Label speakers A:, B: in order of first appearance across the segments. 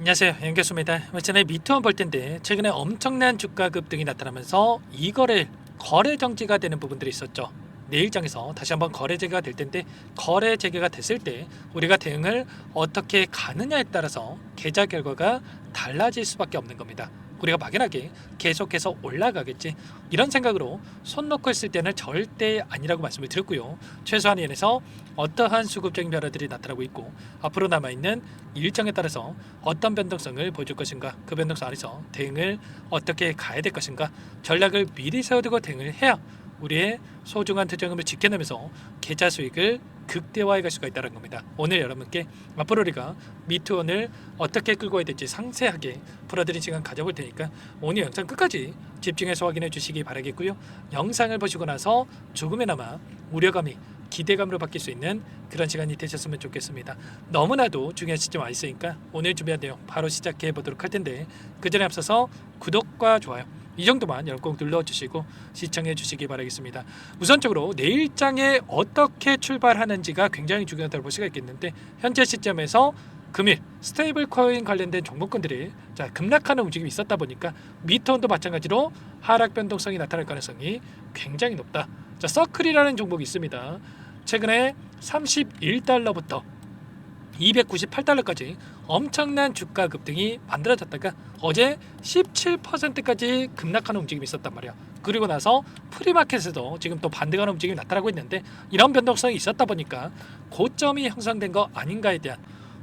A: 안녕하세요, 연결소입니다. 전에 미투원 볼 텐데 최근에 엄청난 주가 급등이 나타나면서 이거를 거래 정지가 되는 부분들이 있었죠. 내일장에서 다시 한번 거래 재개가 될 텐데, 거래 재개가 됐을 때 우리가 대응을 어떻게 가느냐에 따라서 계좌 결과가 달라질 수밖에 없는 겁니다. 우리가 막연하게 계속해서 올라가겠지, 이런 생각으로 손 놓고 있을 때는 절대 아니라고 말씀을 드렸고요. 최소한 연에서 어떠한 수급적인 변화들이 나타나고 있고, 앞으로 남아있는 일정에 따라서 어떤 변동성을 보여줄 것인가, 그 변동성 안에서 대응을 어떻게 가야 될 것인가, 전략을 미리 세워두고 대응을 해야 우리의 소중한 투자금을 지켜내면서 계좌 수익을 극대화해 갈 수가 있다는 겁니다. 오늘 여러분께 앞으로 우리가 미투원을 어떻게 끌고 가야 될지 상세하게 풀어드린 시간 가져볼 테니까 오늘 영상 끝까지 집중해서 확인해 주시기 바라겠고요. 영상을 보시고 나서 조금이나마 우려감이 기대감으로 바뀔 수 있는 그런 시간이 되셨으면 좋겠습니다. 너무나도 중요한 시점 와 있으니까 오늘 준비한 내용 바로 시작해 보도록 할 텐데, 그 전에 앞서서 구독과 좋아요 이 정도만 여러분 꼭 눌러주시고 시청해 주시기 바라겠습니다. 우선적으로 내일장에 어떻게 출발하는지가 굉장히 중요하다고 볼 수가 있겠는데, 현재 시점에서 금일 스테이블 코인 관련된 종목군들이 급락하는 움직임이 있었다 보니까 미투원도 마찬가지로 하락 변동성이 나타날 가능성이 굉장히 높다. 서클이라는 종목이 있습니다. 최근에 31달러부터 298달러까지 엄청난 주가 급등이 만들어졌다가 어제 17%까지 급락하는 움직임이 있었단 말이야. 그리고 나서 프리마켓에도 지금 또 반등하는 움직임이 나타나고 있는데, 이런 변동성이 있었다 보니까 고점이 형성된 거 아닌가에 대한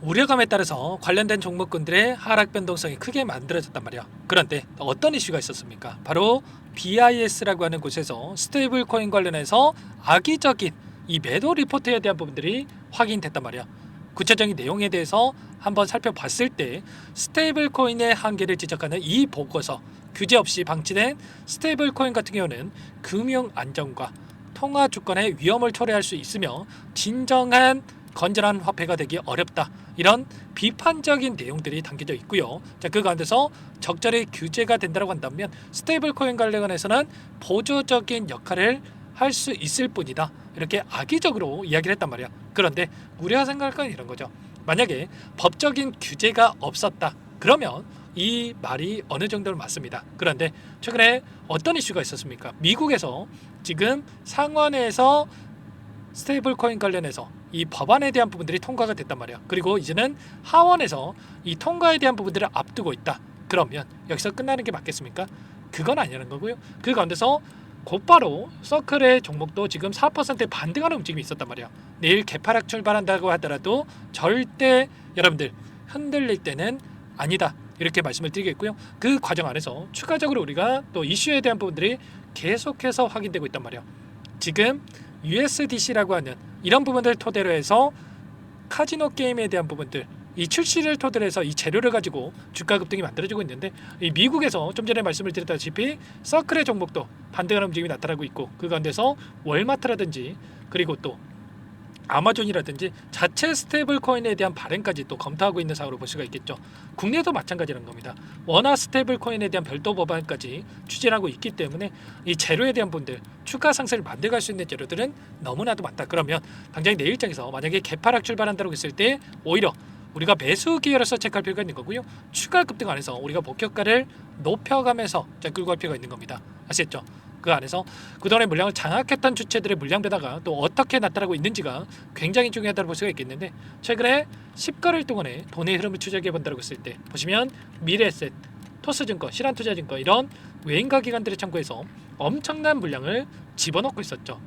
A: 우려감에 따라서 관련된 종목군들의 하락 변동성이 크게 만들어졌단 말이야. 그런데 어떤 이슈가 있었습니까? 바로 BIS라고 하는 곳에서 스테이블 코인 관련해서 악의적인 이 매도 리포트에 대한 부분들이 확인됐단 말이야. 구체적인 내용에 대해서 한번 살펴봤을 때 스테이블 코인의 한계를 지적하는 이 보고서, 규제 없이 방치된 스테이블 코인 같은 경우는 금융 안정과 통화 주권의 위험을 초래할 수 있으며 진정한 건전한 화폐가 되기 어렵다, 이런 비판적인 내용들이 담겨져 있고요. 그 가운데서 적절히 규제가 된다고 한다면 스테이블 코인 관련해서는 보조적인 역할을 할 수 있을 뿐이다, 이렇게 악의적으로 이야기를 했단 말이야. 그런데 우리가 생각할 건 이런 거죠. 만약에 법적인 규제가 없었다 그러면 이 말이 어느 정도는 맞습니다. 그런데 최근에 어떤 이슈가 있었습니까? 미국에서 지금 상원에서 스테이블 코인 관련해서 이 법안에 대한 부분들이 통과가 됐단 말이야. 그리고 이제는 하원에서 이 통과에 대한 부분들을 앞두고 있다. 그러면 여기서 끝나는 게 맞겠습니까? 그건 아니라는 거고요. 그 가운데서 곧바로 서클의 종목도 지금 4% 반등하는 움직임이 있었단 말이야. 내일 개파락 출발한다고 하더라도 절대 여러분들 흔들릴 때는 아니다, 이렇게 말씀을 드리겠고요. 그 과정 안에서 추가적으로 우리가 또 이슈에 대한 부분들이 계속해서 확인되고 있단 말이야. 지금 USDC라고 하는 이런 부분들을 토대로 해서 카지노 게임에 대한 부분들, 이 출시를 토대로 해서 이 재료를 가지고 주가 급등이 만들어지고 있는데, 이 미국에서 좀 전에 말씀을 드렸다시피 서클의 종목도 반등하는 움직임이 나타나고 있고, 그 가운데서 월마트라든지 그리고 또 아마존이라든지 자체 스테이블 코인에 대한 발행까지 또 검토하고 있는 상황으로 볼 수가 있겠죠. 국내도 마찬가지라는 겁니다. 원화 스테이블 코인에 대한 별도 법안까지 추진하고 있기 때문에 이 재료에 대한 분들, 추가 상승을 만들어갈 수 있는 재료들은 너무나도 많다. 그러면 당장 내일장에서 만약에 개파락 출발한다고 했을 때 오히려 우리가 매수 기회로서 체크할 필요가 있는 거고요. 추가 급등 안에서 우리가 목표가를 높여가면서 끌고 갈 필요가 있는 겁니다. 아시겠죠? 그 안에서 그동안의 물량을 장악했던 주체들의 물량 변화가 또 어떻게 나타나고 있는지가 굉장히 중요하다고 볼 수가 있겠는데, 최근에 10거래일 동안에 돈의 흐름을 추적해 본다고 했을 때 보시면 미래에셋, 토스증권, 신한투자증권 이런 외인가 기관들의 창구에서 엄청난 물량을 집어넣고 있었죠.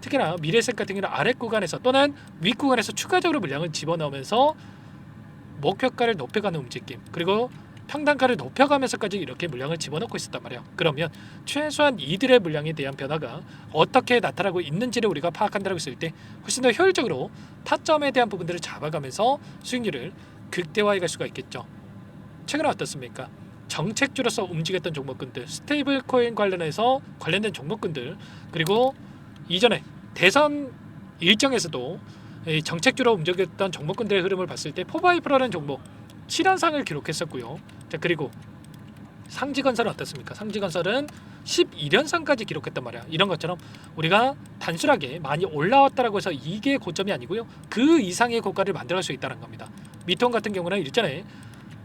A: 특히나 미래에셋 같은 경우는 아랫 구간에서 또는 윗 구간에서 추가적으로 물량을 집어넣으면서 목표가를 높여가는 움직임, 그리고 평단가를 높여가면서까지 이렇게 물량을 집어넣고 있었단 말이에요. 그러면 최소한 이들의 물량에 대한 변화가 어떻게 나타나고 있는지를 우리가 파악한다고 했을 때 훨씬 더 효율적으로 타점에 대한 부분들을 잡아가면서 수익률을 극대화해 갈 수가 있겠죠. 최근에 어떻습니까? 정책주로서 움직였던 종목군들, 스테이블 코인 관련해서 관련된 종목군들, 그리고 이전에 대선 일정에서도 정책주로 움직였던 종목군들의 흐름을 봤을 때 포바이프라는 종목 7연상을 기록했었고요. 그리고 상지건설은 어떻습니까? 상지건설은 11연상까지 기록했단 말이야. 이런 것처럼 우리가 단순하게 많이 올라왔다라고 해서 이게 고점이 아니고요. 그 이상의 고가를 만들어갈 수 있다는 겁니다. 미통 같은 경우는 일전에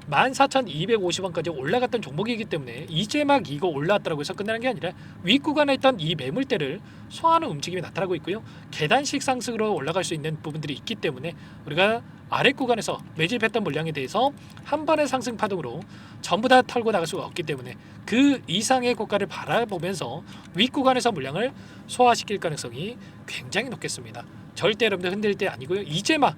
A: 14,250원까지 올라갔던 종목이기 때문에 이제 막 이거 올라왔다고 해서 끝나는 게 아니라 윗구간에 있던 이 매물대를 소화하는 움직임이 나타나고 있고요. 계단식 상승으로 올라갈 수 있는 부분들이 있기 때문에 우리가 아랫 구간에서 매집했던 물량에 대해서 한 번의 상승 파동으로 전부 다 털고 나갈 수가 없기 때문에 그 이상의 고가를 바라보면서 윗구간에서 물량을 소화시킬 가능성이 굉장히 높겠습니다. 절대 여러분들 흔들 때 아니고요. 이제 막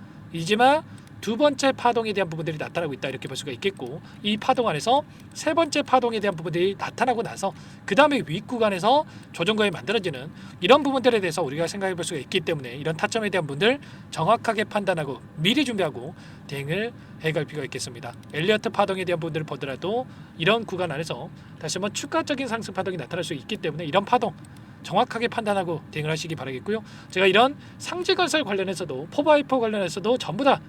A: 두 번째 파동에 대한 부분들이 나타나고 있다 이렇게 볼 수가 있겠고, 이 파동 안에서 세 번째 파동에 대한 부분들이 나타나고 나서 그 다음에 윗구간에서 조정거에 만들어지는 이런 부분들에 대해서 우리가 생각해 볼 수가 있기 때문에 이런 타점에 대한 부분들 정확하게 판단하고 미리 준비하고 대응을 해갈 필요가 있겠습니다. 엘리어트 파동에 대한 부분들을 보더라도 이런 구간 안에서 다시 한번 추가적인 상승 파동이 나타날 수 있기 때문에 이런 파동 정확하게 판단하고 대응을 하시기 바라겠고요. 제가 이런 상지건설 관련해서도 포바이퍼 관련해서도 전부 다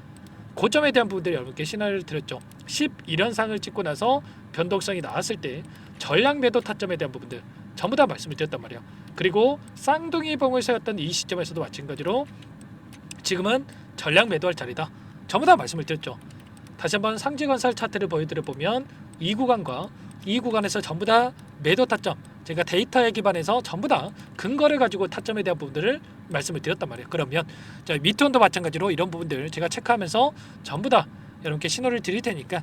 A: 고점에 대한 부분들이 여러분께 신화를 드렸죠. 11연상을 찍고 나서 변동성이 나왔을 때 전량 매도 타점에 대한 부분들 전부 다 말씀을 드렸단 말이에요. 그리고 쌍둥이 봉을 세웠던 이 시점에서도 마찬가지로 지금은 전량 매도할 자리다. 전부 다 말씀을 드렸죠. 다시 한번 상지건설 차트를 보여드려 보면 이 구간과 이 구간에서 전부 다 매도 타점, 제가 데이터에 기반해서 전부 다 근거를 가지고 타점에 대한 부분들을 말씀을 드렸단 말이에요. 그러면 자, 미트온도 마찬가지로 이런 부분들 제가 체크하면서 전부 다 여러분께 신호를 드릴 테니까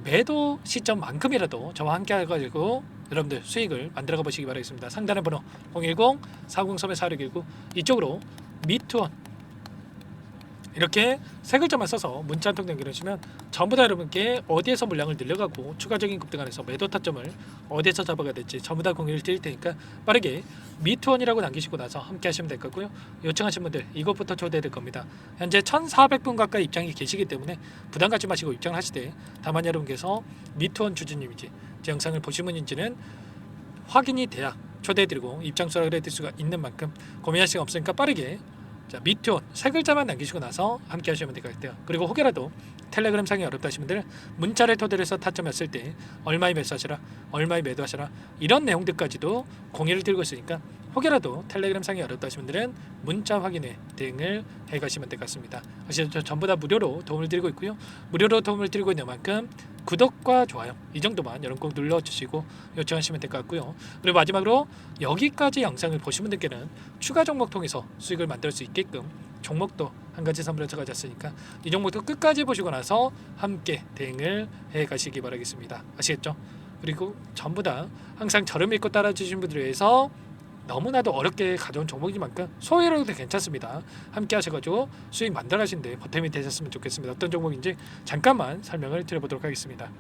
A: 매도 시점만큼이라도 저와 함께 해가지고 여러분들 수익을 만들어가 보시기 바라겠습니다. 상단의 번호 010-403-4619 이쪽으로 미트온 이렇게 세 글자만 써서 문자 한 통 남겨주시면 전부 다 여러분께 어디에서 물량을 늘려가고 추가적인 급등 안에서 매도 타점을 어디에서 잡아가야 될지 전부 다 공유를 드릴 테니까 빠르게 미투원이라고 남기시고 나서 함께 하시면 될 거고요. 요청하신 분들 이것부터 초대될 겁니다. 현재 1,400분 가까이 입장이 계시기 때문에 부담 갖지 마시고 입장을 하시되, 다만 여러분께서 미투원 주주님인지 제 영상을 보신 분인지는 확인이 돼야 초대해드리고 입장 수락을 해드릴 수가 있는 만큼 고민할 시간 없으니까 빠르게 자, 미트온 세 글자만 남기시고 나서 함께 하시면 될 것 같아요. 그리고 혹여라도 텔레그램 상이 어렵다 하신 분들은 문자를 토대로 해서 타점했을 때 얼마에 매수하시라, 얼마에 매도하시라 이런 내용들까지도 공유를 드리고 있으니까 혹여라도 텔레그램 상이 어렵다 하신 분들은 문자 확인에 대응을 해가시면 될 것 같습니다. 아시죠? 전부 다 무료로 도움을 드리고 있고요. 무료로 도움을 드리고 있는 만큼 구독과 좋아요 이 정도만 여러분 꼭 눌러주시고 요청하시면 될 것 같고요. 그리고 마지막으로 여기까지 영상을 보신 분들께는 추가 종목 통해서 수익을 만들 수 있게끔 종목도 한 가지 선물을 가져왔으니까 이 종목도 끝까지 보시고 나서 함께 대응을 해 가시기 바라겠습니다. 아시겠죠? 그리고 전부 다 항상 저를 믿고 따라주신 분들을 위해서 너무나도 어렵게 가져온 종목이만큼 소외로도 괜찮습니다. 함께 하셔가지고 수익 만들어 가시는데 보탬이 되셨으면 좋겠습니다. 어떤 종목인지 잠깐만 설명을 드려보도록 하겠습니다.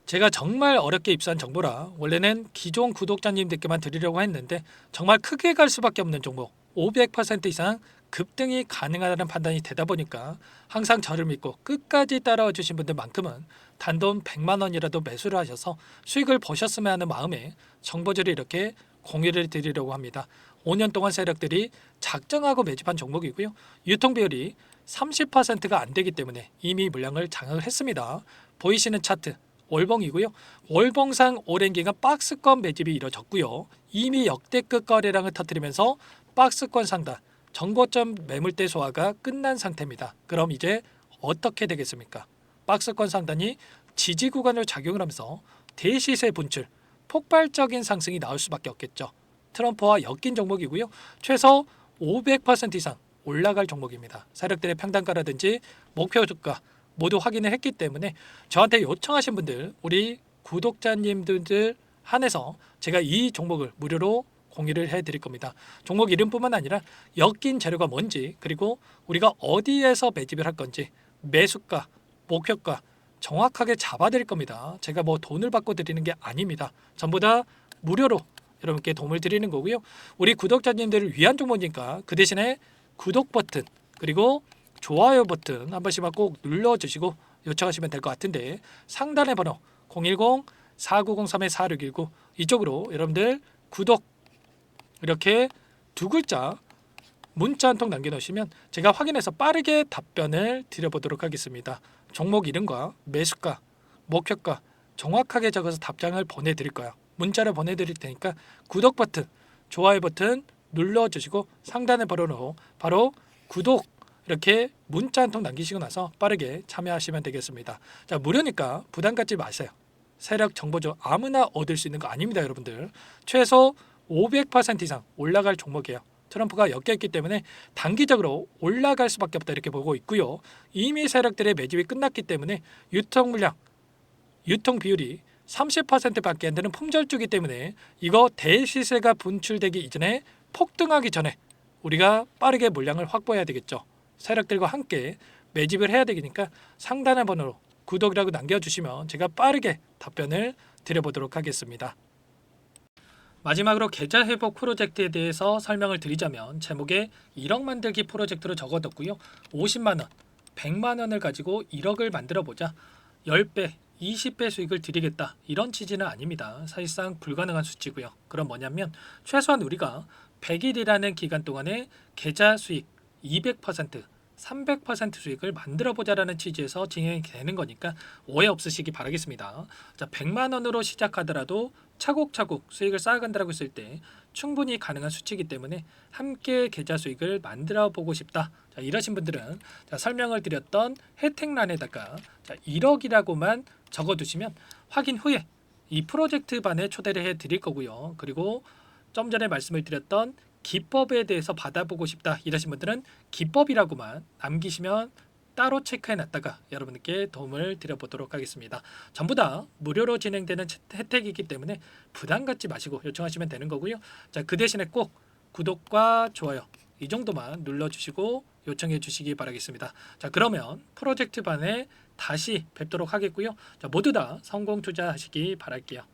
A: 제가 정말 어렵게 입수한 정보라 원래는 기존 구독자님들께만 드리려고 했는데 정말 크게 갈 수밖에 없는 종목 500% 이상 급등이 가능하다는 판단이 되다 보니까 항상 저를 믿고 끝까지 따라와 주신 분들만큼은 단돈 100만 원이라도 매수를 하셔서 수익을 보셨으면 하는 마음에 정보들을 이렇게 공유를 드리려고 합니다. 5년 동안 세력들이 작정하고 매집한 종목이고요. 유통 비율이 30%가 안 되기 때문에 이미 물량을 장악을 했습니다. 보이시는 차트 월봉이고요. 월봉상 오랜 기간 박스권 매집이 이뤄졌고요. 이미 역대급 거래량을 터뜨리면서 박스권 상단 정고점 매물대 소화가 끝난 상태입니다. 그럼 이제 어떻게 되겠습니까? 박스권 상단이 지지 구간으로 작용을 하면서 대시세 분출 폭발적인 상승이 나올 수밖에 없겠죠. 트럼프와 엮인 종목이고요. 최소 500% 이상 올라갈 종목입니다. 세력들의 평단가라든지 목표 주가 모두 확인을 했기 때문에 저한테 요청하신 분들 우리 구독자님들 한해서 제가 이 종목을 무료로 공유를 해드릴 겁니다. 종목 이름뿐만 아니라 엮인 재료가 뭔지 그리고 우리가 어디에서 매집을 할 건지 매수가, 목표가 정확하게 잡아드릴 겁니다. 제가 뭐 돈을 받고 드리는 게 아닙니다. 전부 다 무료로 여러분께 도움을 드리는 거고요. 우리 구독자님들을 위한 종목이니까 그 대신에 구독 버튼 그리고 좋아요 버튼 한 번씩만 꼭 눌러주시고 요청하시면 될 것 같은데 상단의 번호 010-4903-4619 이쪽으로 여러분들 구독 이렇게 두 글자 문자 한 통 남겨놓으시면 제가 확인해서 빠르게 답변을 드려보도록 하겠습니다. 종목 이름과 매수가, 목표가 정확하게 적어서 답장을 보내드릴 거예요. 문자를 보내드릴 테니까 구독 버튼, 좋아요 버튼 눌러주시고 상단의 번호로 바로 구독 이렇게 문자 한 통 남기시고 나서 빠르게 참여하시면 되겠습니다. 자, 무료니까 부담 갖지 마세요. 세력 정보죠. 아무나 얻을 수 있는 거 아닙니다, 여러분들. 최소 500% 이상 올라갈 종목이에요. 트럼프가 엮였기 때문에 단기적으로 올라갈 수밖에 없다 이렇게 보고 있고요. 이미 세력들의 매집이 끝났기 때문에 유통 물량, 유통 비율이 30%밖에 안 되는 품절주기 때문에 이거 대시세가 분출되기 이전에 폭등하기 전에 우리가 빠르게 물량을 확보해야 되겠죠. 세력들과 함께 매집을 해야 되니까 상단의 번호로 구독이라고 남겨주시면 제가 빠르게 답변을 드려보도록 하겠습니다. 마지막으로 계좌 회복 프로젝트에 대해서 설명을 드리자면 제목에 1억 만들기 프로젝트로 적어뒀고요. 50만 원, 100만 원을 가지고 1억을 만들어 보자. 10배, 20배 수익을 드리겠다. 이런 취지는 아닙니다. 사실상 불가능한 수치고요. 그럼 뭐냐면 최소한 우리가 100일이라는 기간 동안에 계좌 수익 200%, 300% 수익을 만들어 보자라는 취지에서 진행이 되는 거니까 오해 없으시기 바라겠습니다. 자, 100만 원으로 시작하더라도 차곡차곡 수익을 쌓아간다고 했을 때 충분히 가능한 수치이기 때문에 함께 계좌 수익을 만들어 보고 싶다. 자, 이러신 분들은 자, 설명을 드렸던 혜택란에다가 자, 1억이라고만 적어두시면 확인 후에 이 프로젝트 반에 초대를 해 드릴 거고요. 그리고 좀 전에 말씀을 드렸던 기법에 대해서 받아보고 싶다 이러신 분들은 기법이라고만 남기시면 따로 체크해 놨다가 여러분께 도움을 드려보도록 하겠습니다. 전부 다 무료로 진행되는 혜택이기 때문에 부담 갖지 마시고 요청하시면 되는 거고요. 자, 그 대신에 꼭 구독과 좋아요 이 정도만 눌러주시고 요청해 주시기 바라겠습니다. 자, 그러면 프로젝트 반에 다시 뵙도록 하겠고요. 자, 모두 다 성공 투자하시기 바랄게요.